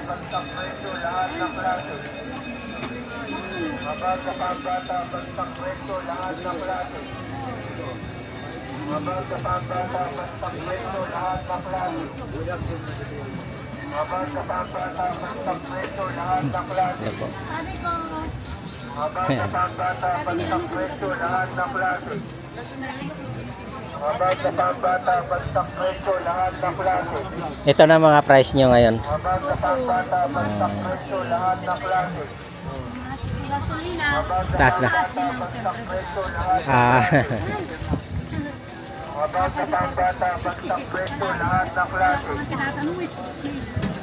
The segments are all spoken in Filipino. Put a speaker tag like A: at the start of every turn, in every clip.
A: bastang presyo, lahat ng klase. Mga bag na pambata, bastang presyo, lahat ng klase. Mga bag na pambata, bastang presyo, lahat ng klase. Mga bag na pambata, bastang presyo, lahat ng klase. Mga bag na pambata, bastang presyo, lahat ng klase. Mga bag na pambata, bastang presyo, lahat ng klase.
B: Ito na mga price nyo ngayon.
A: Mga bag na pambata, bastang presyo, lahat ng klase.
C: Gasolina.
A: Mga bag na
B: Taas na.
A: pambata, bastang presyo, lahat ng
B: Ah,
A: Mga bag na pambata, bastang presyo, lahat ng klase.
C: Tinatanong mo,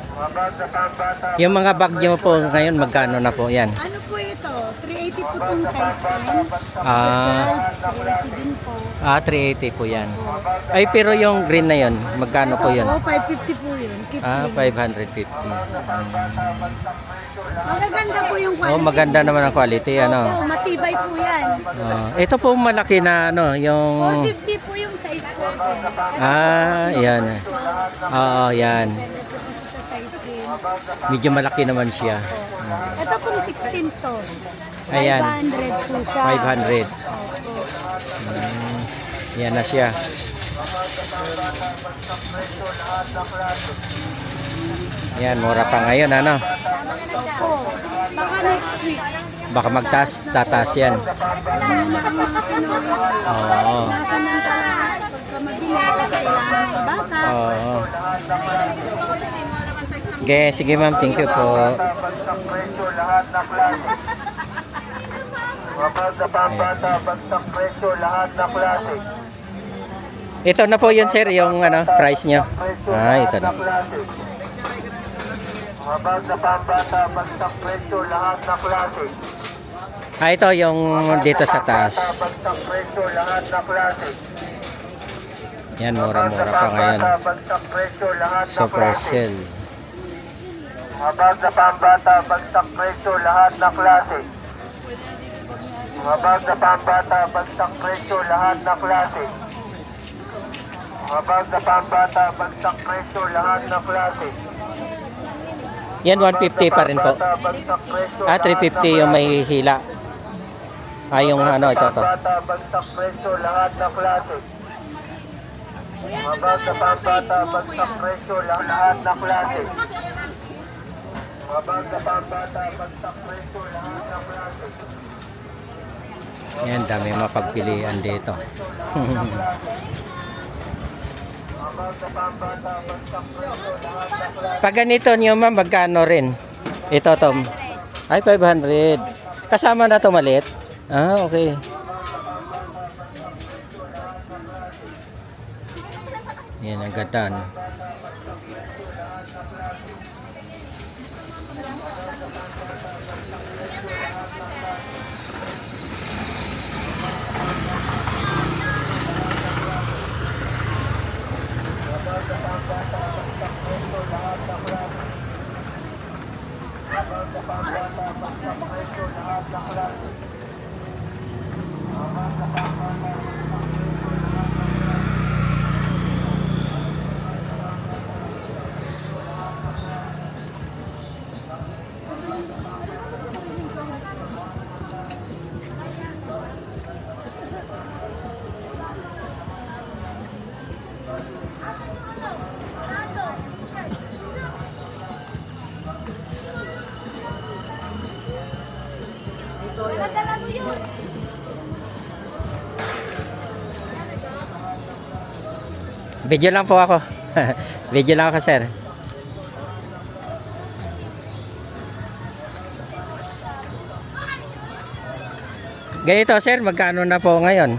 A: Mga bag na pambata,
B: yung mga bag nyo po ngayon, magkano na po yan?
C: ano po ito? 380 po itong size 10.
B: Ah,
C: 380 din po.
B: 380 po yan. Ay, pero yung green na yun, magkano po yun?
C: Oo, 550 po yun. Keep
B: Ah,
C: yun.
B: 550.
C: Magaganda po yung quality.
B: Oh, maganda naman ang quality, ano.
C: Opo, matibay po yan.
B: Ito po malaki na, ano, yung...
C: 450 po yung size po.
B: Ah, yan. Oo, yan.
C: Pwede po kasi sa size 10.
B: Medyo malaki naman siya.
C: Ito po 16 to.
B: Ayan.
C: 500 po siya.
B: 500. Yan na siya. Yan, mura pa ngayon, ano.
C: Opo. Baka next week.
B: Baka magtaas, tataas yan.
C: Alam mo na ang mga Pinoy.
B: Oo.
C: Nasa nang sa lahat. Pagka mabili kasi kailangan ng bata.
B: Oo. Okay, sige ma'am, thank you po.
A: bastang presyo, lahat ng klase. Mga bag na pambata, bastang presyo, lahat ng klase.
B: Ito na po yun sir, yung ano, price nyo. Ah, ito na.
A: Mga bag na pambata, bastang presyo, lahat ng klase.
B: Ah, ito yung dito sa taas.
A: Bastang presyo, lahat ng klase.
B: Yan, mura-mura pa ngayon.
A: Bastang presyo, lahat ng
B: Super
A: klase.
B: sale.
A: Mga bag na pambata, bastang presyo, lahat ng klase. Mga bag na pambata, bastang presyo, lahat ng klase. Mga bag na pambata, bastang presyo, lahat ng klase.
B: Yan, 150 pa rin po. Ah, 350 yung may hila. Ah, yung ano, ito to.
A: Bastang presyo, lahat ng klase. Mga bag na pambata, bastang presyo, lahat ng klase. Mga bag na pambata, bastang presyo, lahat ng klase.
B: Yan, dami mapagpilian dito.
A: Mga bag na pambata, bastang presyo, lahat ng klase.
B: Pag ganito nyo ma'am, magkano rin? Ito Tom. Ay, 500. Kasama na to maliit? Ah, okay. Yan, ang ganda, no? Video lang po ako. Video lang ako, sir. Ganito, sir, magkano na po ngayon?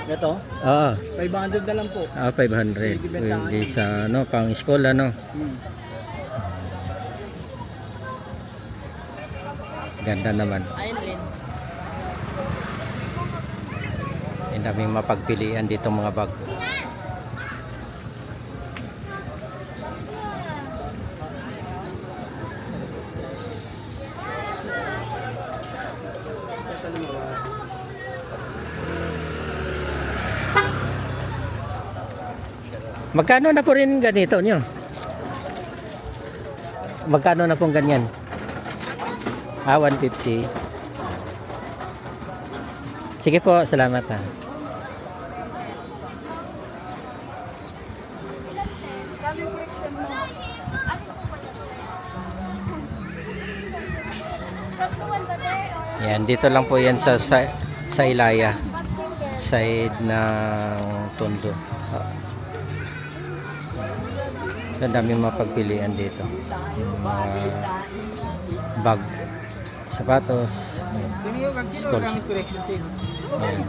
D: Ito,
B: Oo.
D: 500 na lang po.
B: Ah, 500. Pwede sa ano, pang school, ano. Ganda naman.
D: Ayun rin.
B: Ang daming mapagpilian dito mga bag. Magkano na po rin ganito nyo? Magkano na pong ganyan? 150. Sige po, salamat ha. Yan, dito lang po yan sa Ilaya. Side ng Tondo. Ang daming mapagpilian dito. Yung mga bag, sapatos, school. Ayan.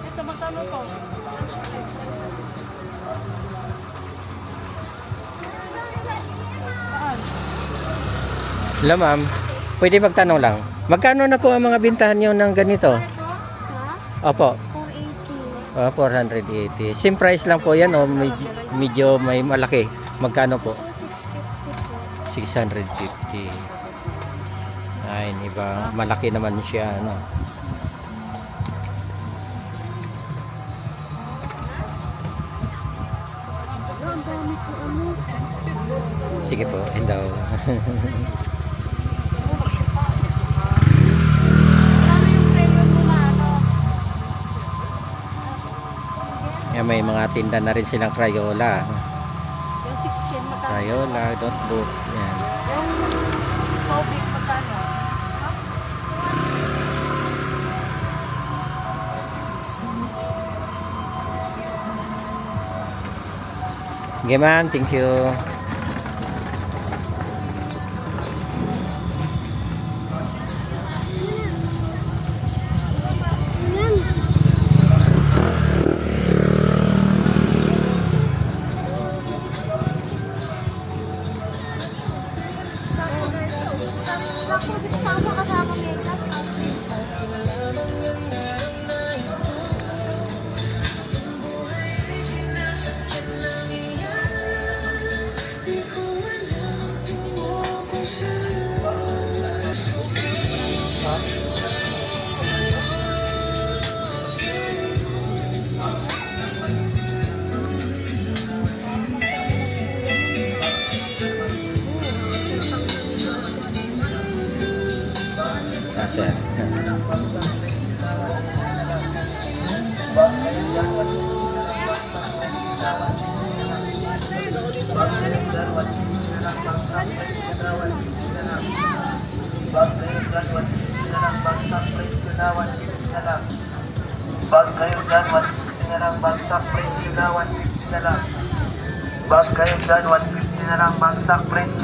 C: Ito magkano to?
B: Hello ma'am, pwede magtanong lang. Magkano na po ang mga bintahan nyo ng ganito?
C: Ha?
B: Opo,
C: 480.
B: 480. Same price lang po yan o medyo may malaki? Magkano po?
C: 650 po.
B: 650. Ay, iba. Malaki naman siya. Ano?
C: Ang dami po ano.
B: Sige po, hello.
C: Sana yung premium mo na ano.
B: Yan, may mga tinda na rin silang Crayola.
C: Yung 16 magkano?
B: Crayola, notebook. Yan.
C: Yung Copic magkano?
B: Okay ma'am, thank you.
C: Sakto 6,000 kasama makeup.
B: Ah, sir.
A: Bag kayo dyan, 150 na lang. Bagsak presyo na 150 na lang. Bag kayo dyan, 150 na lang. Bagsak presyo na 150 na lang. Bag kayo dyan, 150 na lang. Bagsak presyo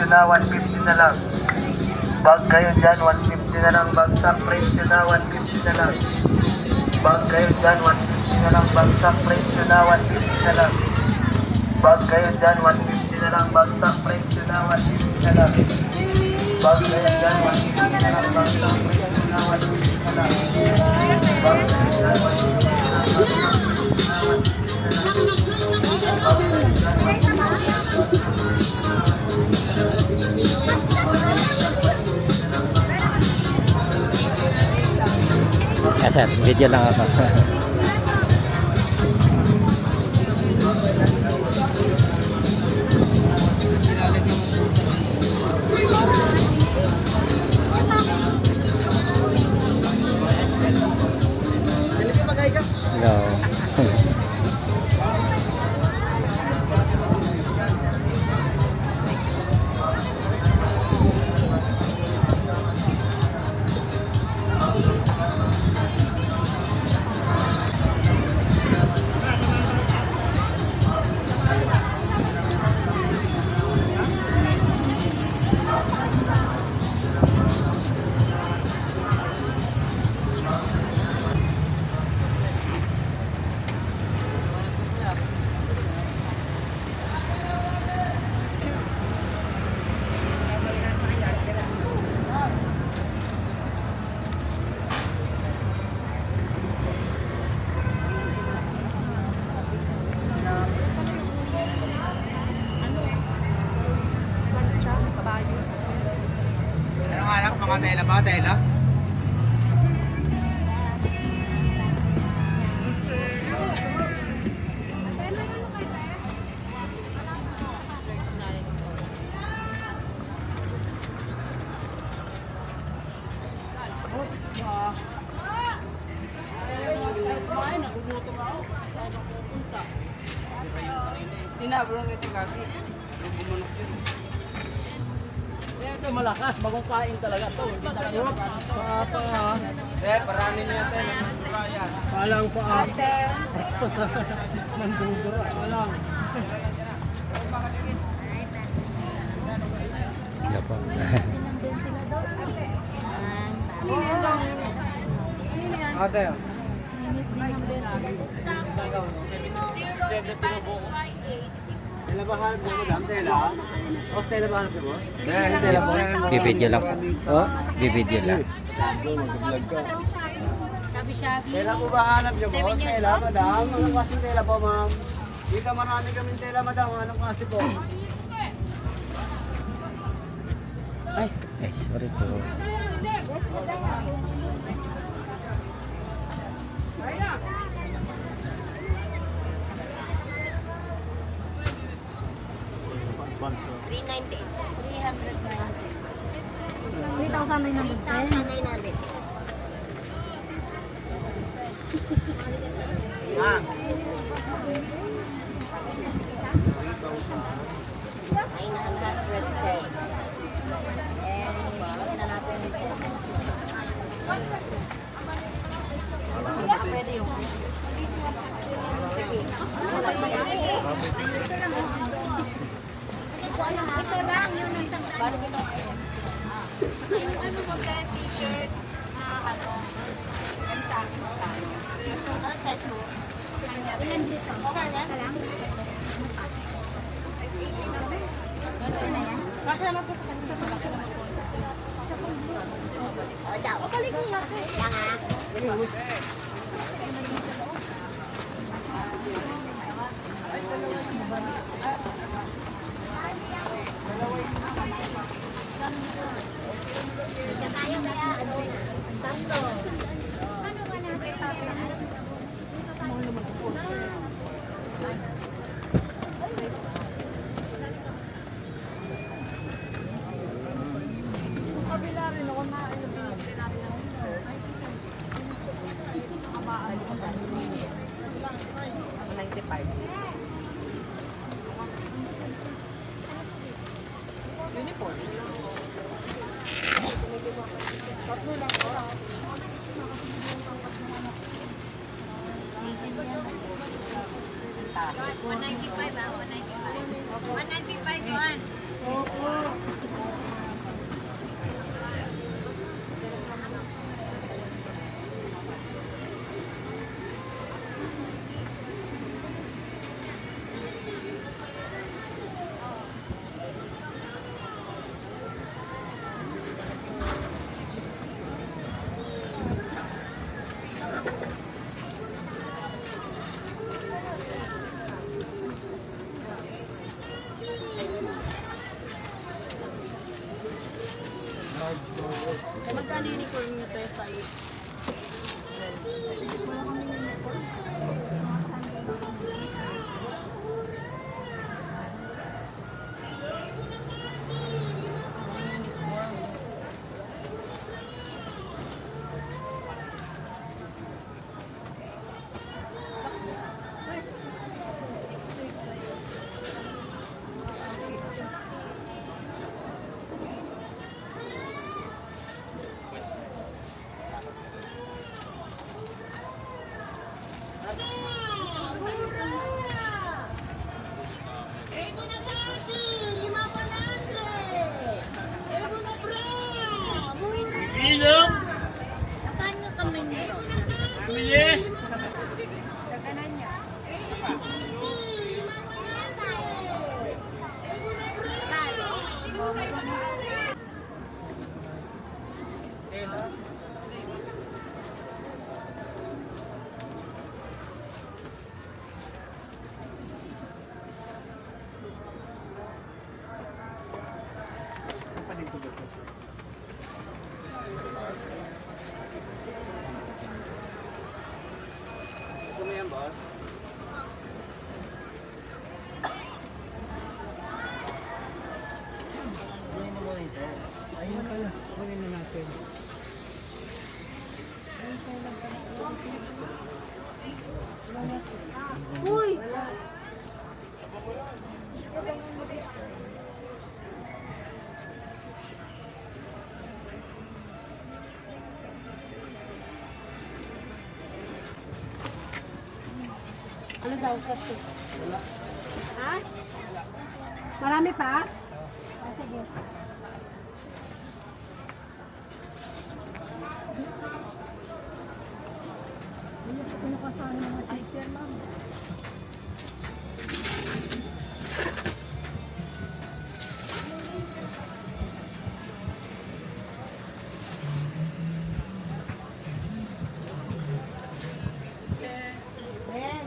A: na 150 na lang. Bag kayo dyan, 150 na lang. Bagsak presyo na 150 na lang. Bag kayo dyan, 150 na lang. Bagsak presyo na 150 na lang. Bag kayo dyan, 150 na lang. Bagsak presyo na 150 na lang. Bag kayo dyan, 150 na lang.
B: Ah, sir, video lang ako. Hello.
D: Tela ba? Tela?
C: Tinabrong ito kasi.
D: Ito malakas, bagong kain talaga to. Hindi talaga pa.
C: Parami niya tayo.
D: Palang pa. Basta sa nandudura. Palang.
B: Sila po.
D: Ate. Tela ba hanap mo, madam? Tela? O, Tela ba hanap mo, boss? Tela po.
B: Bibidyo lang po.
D: Oh?
B: Bibidyo lang.
D: Tela po ba hanap niyo, boss? Tela, madam? Anong klaseng tela po, ma'am? Dito marami kaming tela, madam. Anong klase po?
B: Ay, sorry po.
D: Ma'am.
C: Ito lang yun ang isang t-shirt ilan dito? Okay na? Kasya naman po sa kanila. O, balik mo lang. Serious. Magkano uniform nyo tayo sa iyo?
D: na natin.
C: Uy! Ano daw kasi? Ha? Marami pa? Ah, sige. Ano po pinakasahan ng mga teacher, ma'am? Ben.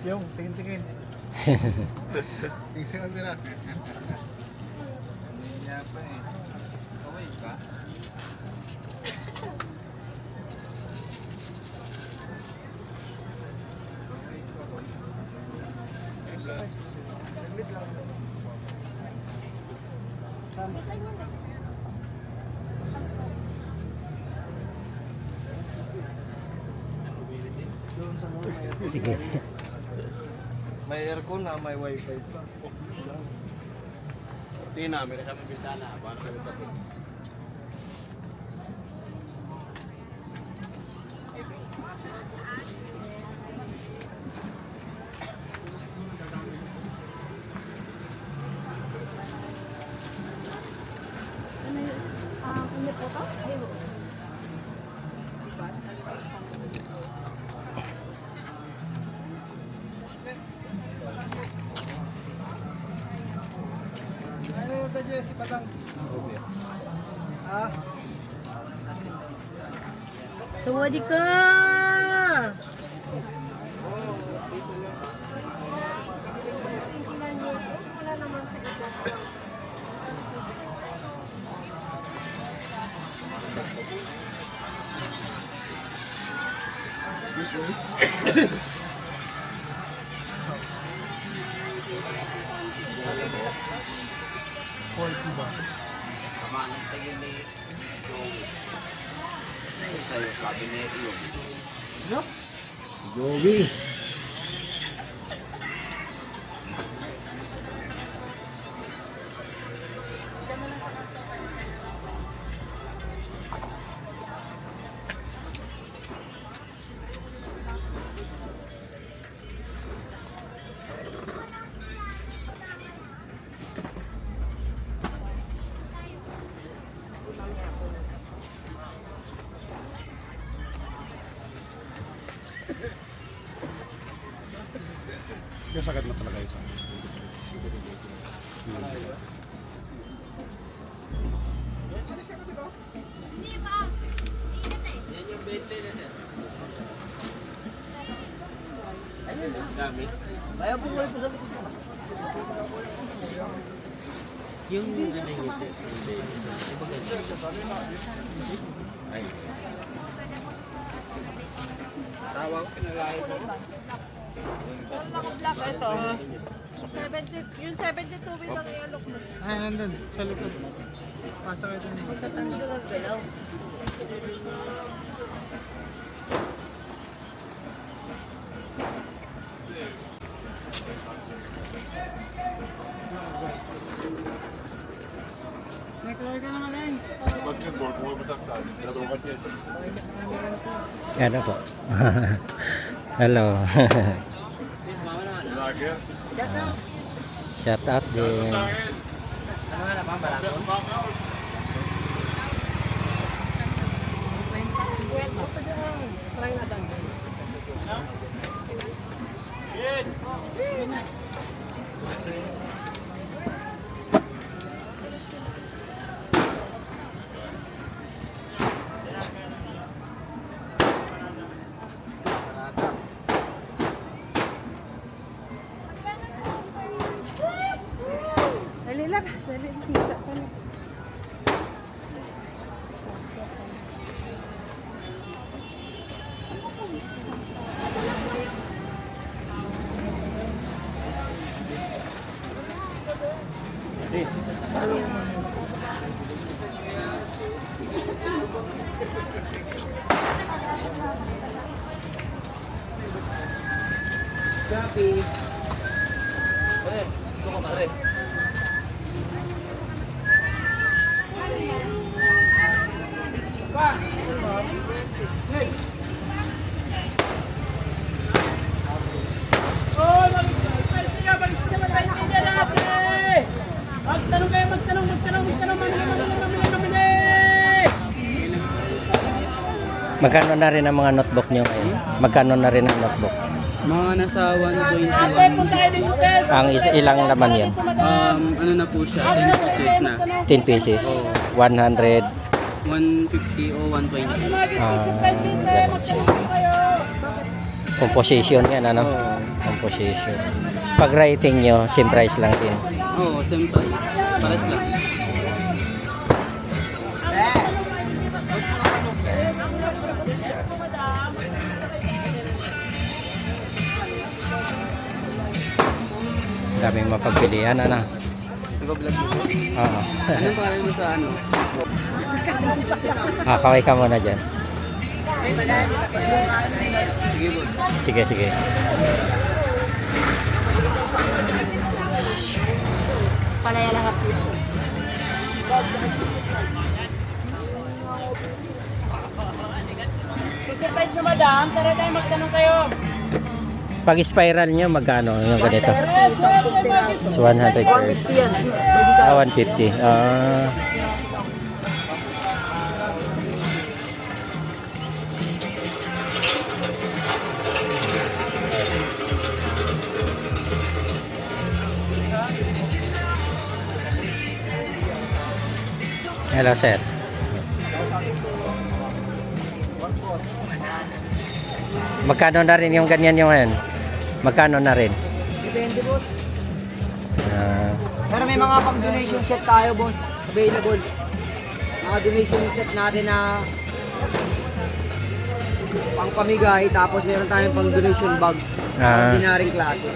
D: Yung, tingin-tingin. Tingin lang nila. Niya pa eh. Okay ka? Saglit lang. Doon sa mga may aircon.
B: Sige.
D: May aircon na, may wifi pa. Hindi namin kasama bintana. Para kami tapos.
C: Ano yun? Ano po to? Ayun.
D: Ano ito, Jesse? Patang. Ah?
C: Sawadee ka! Wala naman sa iba.
E: Sama ng tingin ni Joey. Sa'yo, sabi ni Iyo.
D: Joey.
F: Yung sakit mo talaga isa.
D: Kaya po kayo po sa likod.
B: Yung ano yung
D: Tawag, pinalayo po.
G: Yung naka-black ito. 70, yung 72 bin ang i-alok mo.
D: Ay, nandun, sa likod. Pasok ito niyo. Naklaro ka naman eh.
B: ano po? Hello. Shout out din.
D: Ano nga na ba, malako? 150.
B: Magkano na rin ang mga notebook nyo ngayon? Magkano na rin ang notebook?
F: Mga nasa 1.1.
B: Ang ilang laman yan?
F: Ano na po siya? 10 pieces na.
B: 10 pieces? 100?
F: 150 o 120.
B: Ganun siya. Composition yan, ano? Composition. Pag writing nyo, same price lang din.
F: Oo, same price. Pares lang.
B: Daming mapagpilian, ano?
F: Nag-vlog mo.
B: Oo.
F: Anong pangalan mo sa ano?
B: Kaway ka muna dyan.
F: Sige boss.
B: Sige, sige.
C: Palaya lang ako.
D: Surprise nyo, madam. Tara tayo, magtanong kayo.
B: Pag spiral nyo, magkano yung ganito? So, 100 per.
D: 150 yan.
B: 150. Hello, sir. Magkano na rin yung ganyan yung ngayon? Magkano na rin?
D: Depende, boss.
B: Ah,
D: Pero may mga pang-donation set tayo, boss. Available. Mga donation set natin na pang pamigay, tapos meron tayong pang donation bag.
B: Ah.
D: Ordinaryong klase.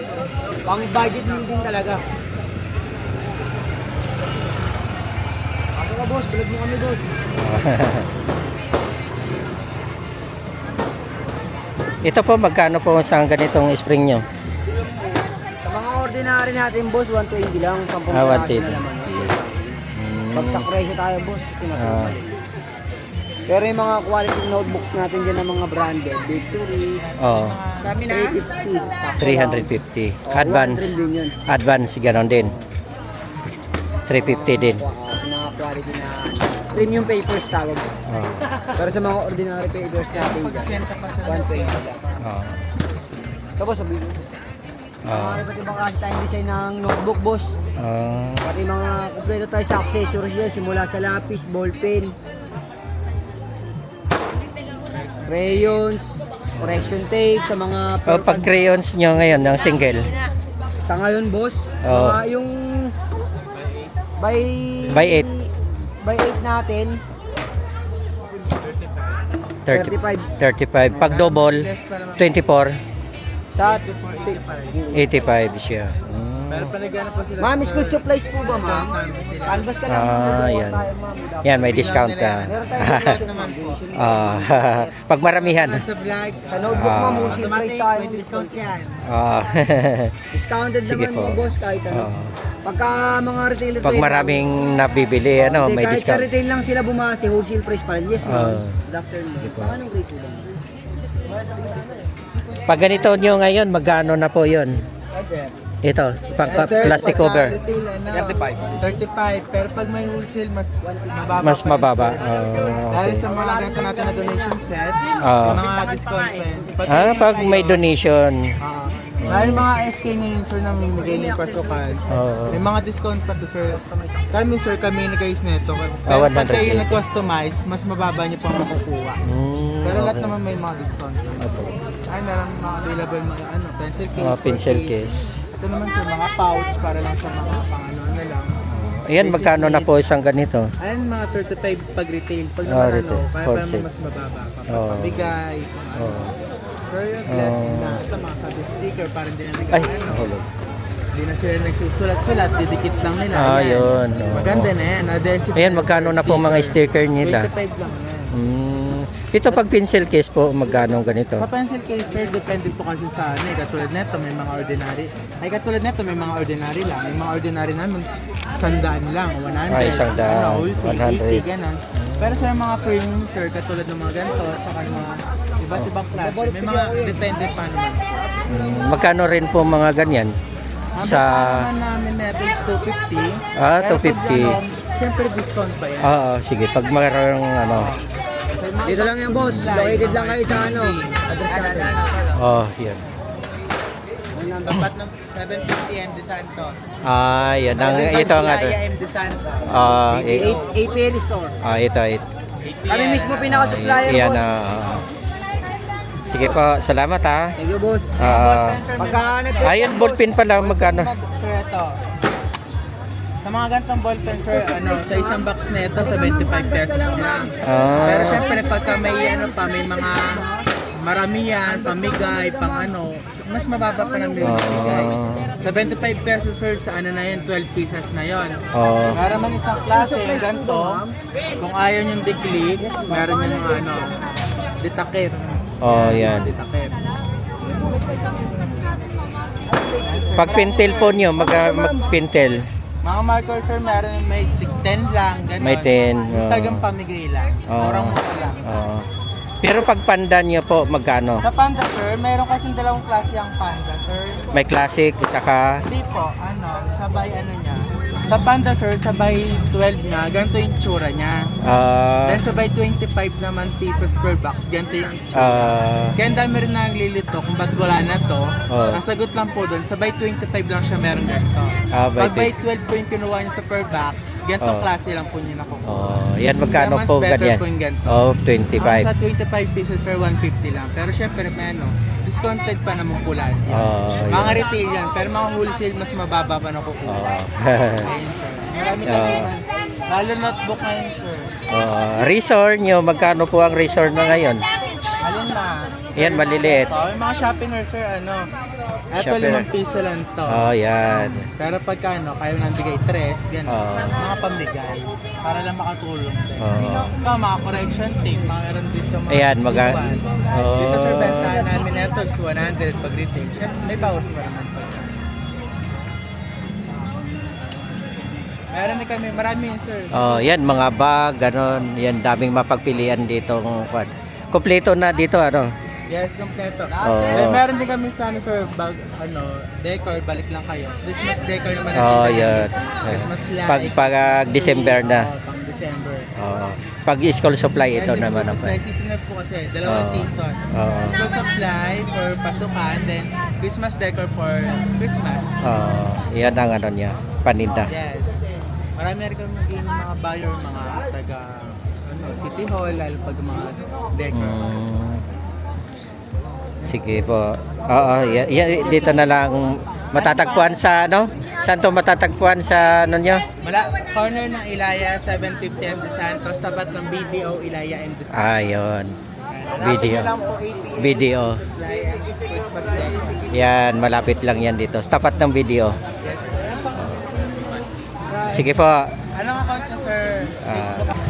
D: Pang budget meeting talaga. Ako ka, boss. Bilag mo kami, boss.
B: Ito po, magkano po sa ganitong spring nyo?
D: Sa mga ordinary natin, boss, 120 lang. 10
B: 120.
D: piraso na naman. Bagsak presyo tayo, boss.
B: Ah.
D: Pero yung mga quality notebooks natin dyan ng mga branded, Victory,
B: Oh,
C: Dami na.
D: 350.
B: 350. Advance.
D: Din yun.
B: Advance, ganon din. 350 din.
D: Sa mga quality na premium papers tawag.
B: Oh.
D: Pero sa mga ordinary papers natin dyan, 120 lang.
B: Oh.
D: Tapos sabihin mo.
B: Oh.
D: Mga iba't ibang klase tayong design ng notebook, boss.
B: Oh.
D: Pati mga kompleto tayo sa accessories yan, simula sa lapis, ballpen, crayons, correction tape, sa mga
B: Oh, pag crayons nyo ngayon, ng single.
D: sa ngayon, boss,
B: Oo.
D: mga yung by
B: By 8.
D: by 8 natin, 35
B: 35. Pag double, 24.
D: sa
B: 85 siya.
D: Ma'am, school supplies po ba, ma'am? Canvas ka lang.
B: Ah, yan. Yan, may discount ka.
D: Meron tayong discount naman.
B: Pag maramihan.
D: Sa notebook, ma'am,
B: Ah.
D: school supplies tayo. Discount yan.
B: Ah.
D: Discounted
B: Sige
D: naman
B: po.
D: mga boss, kahit ano.
B: Oo.
D: Pagka mga retailer
B: Pag maraming nabibili, ano, may
D: kahit sa
B: discount.
D: retail lang sila bumasi, wholesale price pa rin. Yes, ma'am.
B: Oo.
D: Good afternoon. Anong grade po ba?
B: Pag ganito nyo ngayon, magkano na po yun? Ito, pag plastic cover.
H: 35. Pero pag may wholesale, mas mababa.
B: Mas
H: pa rin,
B: mababa.
H: sir.
B: Oh,
H: Dahil
B: okay.
H: sa mga ganito natin na donation set,
B: Ah.
H: mga discount plan.
B: Pag may donation.
H: Dahil mga SK ngayon, sir, na mamimigay ng pasukan.
B: Oo.
H: May mga discount pa to, sir. Kami, sir, kami ni guys neto. Pero
B: 100
H: pag kayo
B: din.
H: nag-customize, mas mababa niyo pang makukuha. Pero lahat
B: Okay.
H: naman may mga discount. Ay, meron mga available mga pencil case.
B: Mga pencil
H: for
B: case.
H: Ito naman, sir, mga pouch para lang sa mga pang-ano na lang.
B: Ayan, magkano na po isang ganito?
H: Ayun, mga 35 pag retail. Pag
B: Ah,
H: naman
B: retail.
H: ano, kaya
B: Wholesale.
H: mas mababa pa.
B: Oo.
H: Pabigay.
B: Oh.
H: For your blessing
B: Oo.
H: na. Ito mga subject sticker, parang hindi na
B: Ay,
H: nagsusulat. Hindi na sila nagsusulat-sulat, didikit lang nila.
B: Ah,
H: Ayan.
B: yun. Oo.
H: Maganda na yan. Adhesive
B: Ayan,
H: na
B: magkano na po mga sticker nila?
H: 25 lang yan.
B: Ito pag pencil case po, magkano ganito?
H: Sa pencil case, sir, depende po kasi sa ano eh. Katulad neto, may mga ordinary. Ay, katulad neto, may mga ordinary lang. May mga ordinary naman, 100 lang, 100.
B: Ay, 100,
H: wholesale,
B: 100.
H: 80, ganun. Pero sa mga premium, sir, katulad ng mga ganito, tsaka ng mga iba't ibang klase, may mga depende pa naman.
B: Magkano rin po mga ganyan? Sa...
H: Ang namin neto is 250.
B: Ah,
H: Pero pag
B: 250.
H: ano, syempre discount pa yan.
B: Oo, sige. Pag mayroong ano...
D: Dito lang yung boss. Located lang kayo sa ano. Address natin.
B: Oh, yan.
H: Tapat ng 750 M. De Santos.
B: Ah, yan. Ito ang ato.
H: M. De Santos.
B: Ah,
D: 8PL store.
B: ito.
D: Kami mismo pinaka-supplier,
B: Yan,
D: boss.
B: sige po, salamat ha.
D: Thank you, boss. Magkano po?
B: Ayun, ballpen pala, magkano?
H: Sir, ito. Sa mga gantong ballpen, sir, sa isang box nito, 75 pesos lang. Pero
B: Ah,
H: syempre, pagka may, may mga maramihan, pamigay, pang mas mababa pa ng bigay. 75 pesos, sir, sa na yun, 12 pieces na yun.
B: oh,
H: Para man isang klase, yung ganito, kung ayaw yung diklik, meron yung ditakip.
B: oh, yan.
H: Ditakip.
B: Pag pintel po nyo, mag-pintel.
H: Mga marker, sir, meron may 10 lang, ganun.
B: May 10,
H: Yung
B: oh.
H: talagang pamigay lang. Murang mura lang.
B: Oo. Pero pag panda nyo po, magkano?
H: Sa panda, sir, meron kasing dalawang klase ang panda, sir.
B: May classic, tsaka...
H: Hindi po, sabay niya. Sa panda, sir, sabay 12 na, ganito yung tsura niya. Then sabay 25 naman pesos per box, ganito yung tsura. Kaya ang dami rin na naglilito kung ba't wala na to. Ang sagot lang po doon, sabay 25 lang siya meron ganito. Pag by 12 po yung kinuha niya sa per box, ganitong klase lang po niya nakukuha.
B: Yan, magkano
H: Kaya mas
B: po
H: better
B: ganyan?
H: po yung ganito.
B: Oh,
H: Sa
B: 25.
H: 25 pesos, sir, 150 lang. Pero syempre, may discounted pa naman po lahat yan. Mga retail yan, pero mga wholesale, mas mababa pa nakukuha. Ayun, sir. Marami naman. Lalo notebook ngayon, sir.
B: Resort nyo, magkano po ang resort na ngayon?
H: Alin na?
B: Yan, maliliit.
H: Yung mga shopping sir, eto
B: Shopping.
H: 5 piso lang to.
B: Oh, yan.
H: Pero pagka kayo nang bigay 3, gano'n. Mga pambigay. Para lang makatulong din. Ito, mga correction tape. Mayroon dito mga
B: Ayan,
H: siwan. Dito, sir, bestahan namin ito is 100 pag retail. Siyempre, may bawas pa naman po. Meron din kami, marami yun, sir.
B: Oh, yan, mga bag, ganon. Yan, daming mapagpilian dito. Kompleto na dito, ano?
H: Yes, kompleto.
B: Oo.
H: Meron din kami sa sir, bag, decor, balik lang kayo. Christmas decor naman.
B: Oh,
H: natin.
B: yan.
H: Christmas light.
B: Pag December na.
H: Pang December.
B: Oh. Pag school supply, ito
H: Yes,
B: naman ang
H: supply season na po kasi, dalawang
B: Oo.
H: season.
B: Oo.
H: School supply for pasukan, then Christmas decor for Christmas.
B: Oh, yan ang ano niya, paninda.
H: Yes. Marami rin kami magiging mga buyer, mga taga City Hall, lalo pag mga decor.
B: Sige po. Oo, dito na lang matatagpuan sa ano? Saan to matatagpuan sa ano nyo?
H: Corner ng Ilaya, 750 M. De Santos, tapat ng BDO Ilaya M. De Santos.
B: Ayun.
H: Hanapin
B: BDO.
H: niyo lang po 80
B: BDO.
H: Supply and Christmas decor.
B: Yan, malapit lang yan dito. Tapat ng video.
H: Yes, sir. Ayan po.
B: Sige po.
H: Anong account niyo, sir? Facebook.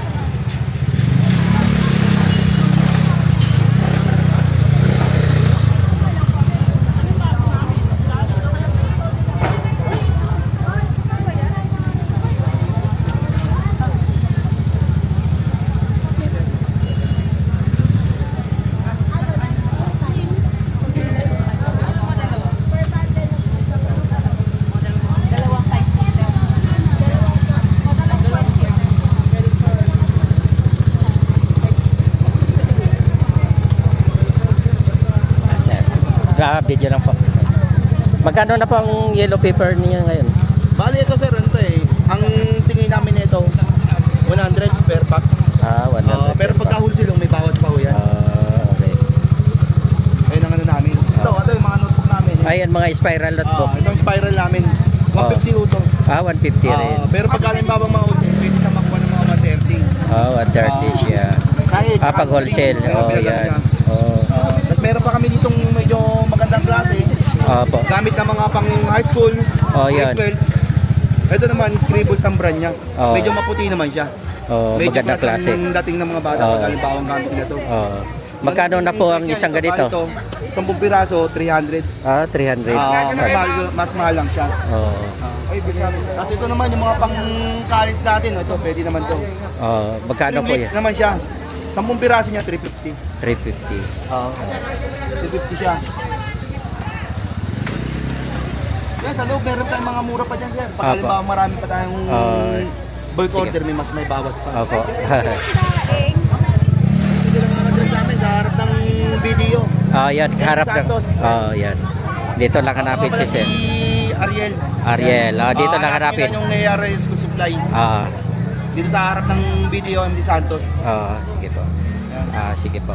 B: Video lang po. Magkano na po ang yellow paper niya ngayon?
I: Bali ito sir, ang tingin namin nito 100 per pack.
B: 100.
I: Pero pagka wholesale may bawas pa ho yan.
B: Okay.
I: Ayun ang ano namin. Ito yung mga notebook namin.
B: Ayan, mga spiral notebook.
I: Itong spiral namin. 150 ho ito.
B: 150 rin.
I: Pero pagka halimbawa mga wholesale, pwede sa makuha ng mga 130.
B: 130 siya.
I: Kahit
B: Pag wholesale. Yan.
I: Tapos meron pa kami ditong medyo magandang klase.
B: Opo.
I: Gamit ng mga pang high school.
B: Yan.
I: grade 12. Ito naman, scribbles ang brand niya.
B: Oo.
I: Medyo maputi naman siya.
B: Oh,
I: Medyo
B: magandang
I: class
B: klase.
I: ang dating ng mga bata
B: Oo.
I: pag halimbawa ang gamit nila to.
B: Oh. Magkano na po ang isang ganito?
I: 10 piraso, 300.
B: Ah, 300.
I: Mas mahal lang siya.
B: Oh.
I: Tapos ito naman yung mga pang-college natin, no? Ito pwede naman to.
B: Oh, magkano po
I: Spring
B: yan?
I: naman siya. 10 piraso niya, 350.
B: 350.
I: 350 siya. Yan, sa loob meron tayong mga mura pa dyan, sir. Pag
B: Apo.
I: halimbawa marami pa tayong bulk
B: sige.
I: order, may bawas pa.
B: Opo.
I: Dito lang ang address namin sa harap ng video.
B: Ah, yan, harap ng.
I: Santos.
B: Oh, yan. Dito lang hanapin si Sir.
I: Si Ariel.
B: Ariel. Ah, dito lang hanapin.
I: Yung nangyayari school supply.
B: Ah,
I: Dito sa harap ng video, MD Santos.
B: sige po. Ah, sige po.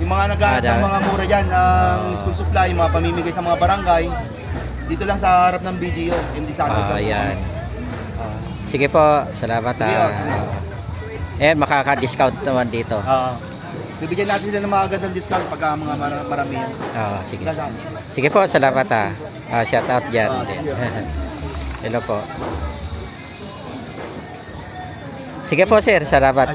I: Yung mga naghahanap ng mga mura dyan, ng school supply, mga pamimigay sa mga barangay, dito lang sa harap ng video, MD Santos.
B: Ah, yan. Sige po, salamat
I: Sige,
B: Eh, makaka-discount naman dito.
I: Bibigyan natin sila ng mga agad ng discount pagka mga marami yan.
B: Sige. Sige po, salamat shout out dyan. Hello po. Sige po sir, salamat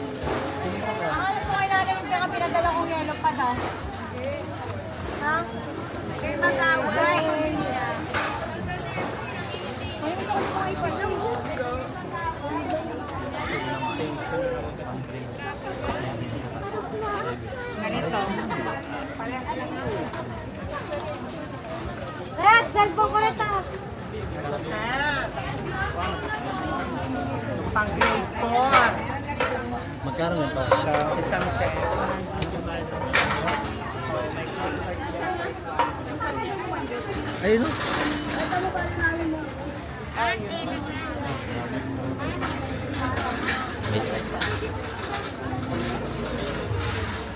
C: Ano po kayo natin yung pinadala kong yelo pa daw? Ha? Kaya mag-away.
G: Ganito.
C: Red, cellphone ko na ito.
H: Pang grade 4.
F: Magkano yan pa?
H: Isang set.
I: Ayun o.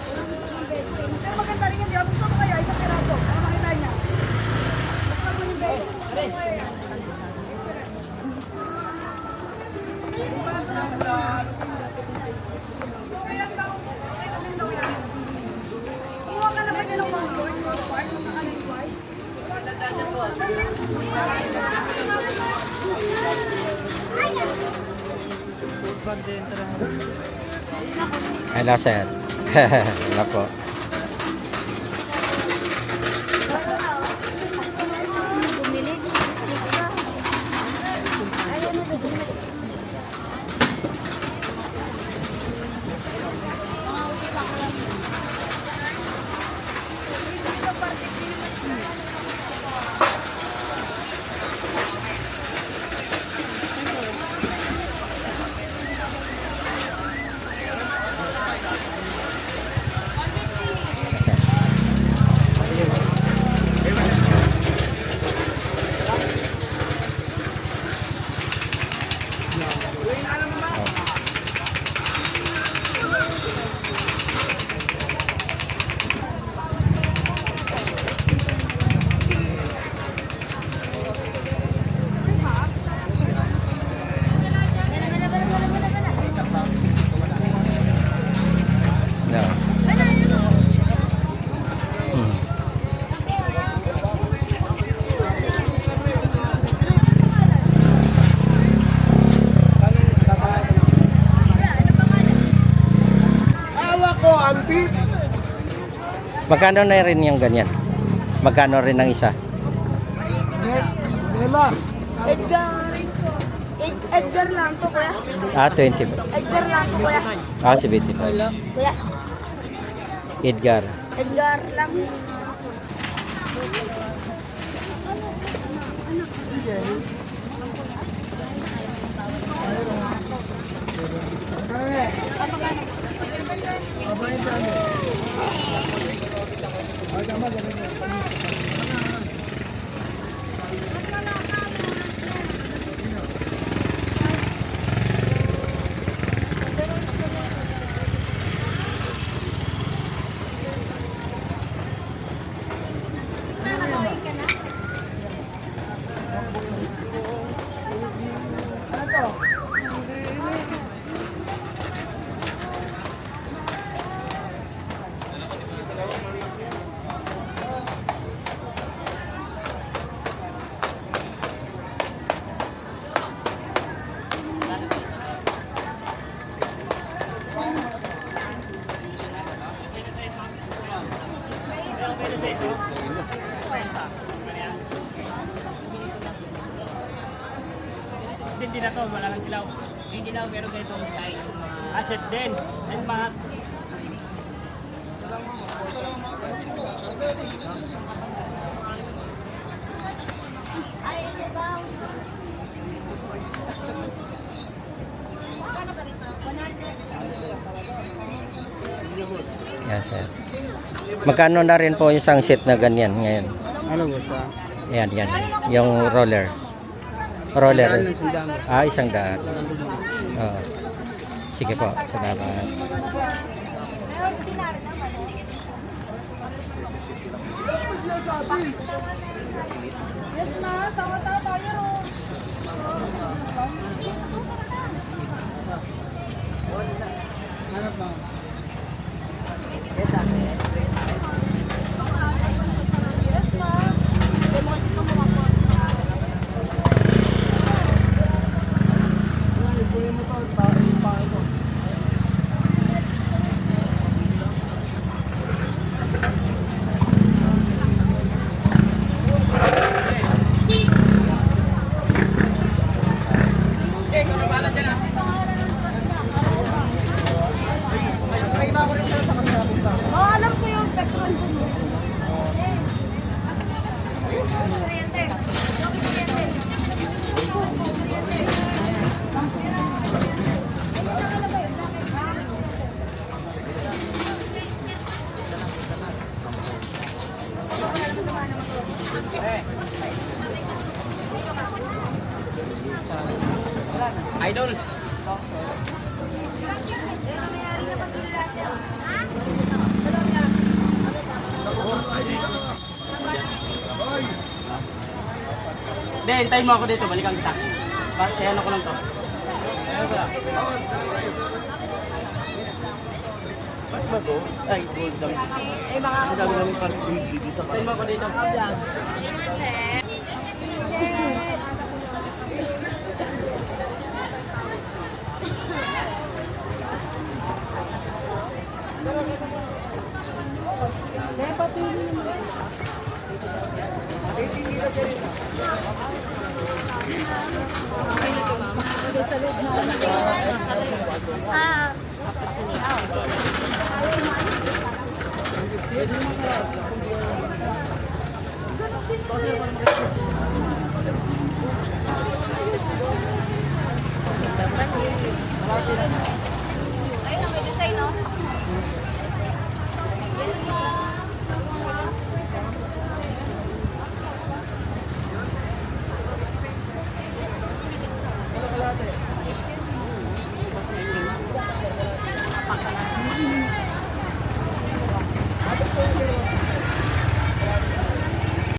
C: Pero maganda rin hindi. Gusto ko kaya isang piraso. Para makita niya. Basta mo yung gay. Kuha ka na ba niya ng mga board?
B: Hello sir. Hello po.
C: Bumili. Ayaw na bumili.
B: No. Magkano na rin yung ganyan? Magkano rin ang isa?
C: Edgar. Edgar lang to, kuya.
B: 20.
C: Edgar lang to, kuya.
B: 75.
C: Kuya,
B: Edgar.
C: Edgar lang.
H: Hindi na to, wala lang dilaw. Hindi dilaw pero ganito ang style. Asset din. And mga
C: Ay, ito ba? Magkano ka rito? 100.
B: Yan, sir. Magkano na rin po isang set na ganyan ngayon?
D: Ano ba sa?
B: Yan, yan. Yung roller. Roller. Ah, 100. Oo. Sige po, salamat.
C: Meron dinar naman. Yes, ma. Tawa-tawa tayo.
D: Ano pa?
C: Oh, alam ko yung petrol ko. Kuryente.
H: idols. Hindi, hintayin mo ako dito. Balikan kita. Ano ko lang to. Ba't ba to? Ay, gold lang. Eh, mga dami namin parang dito. Hintayin mo ako dito.
C: Ah, ayun ang may design, no?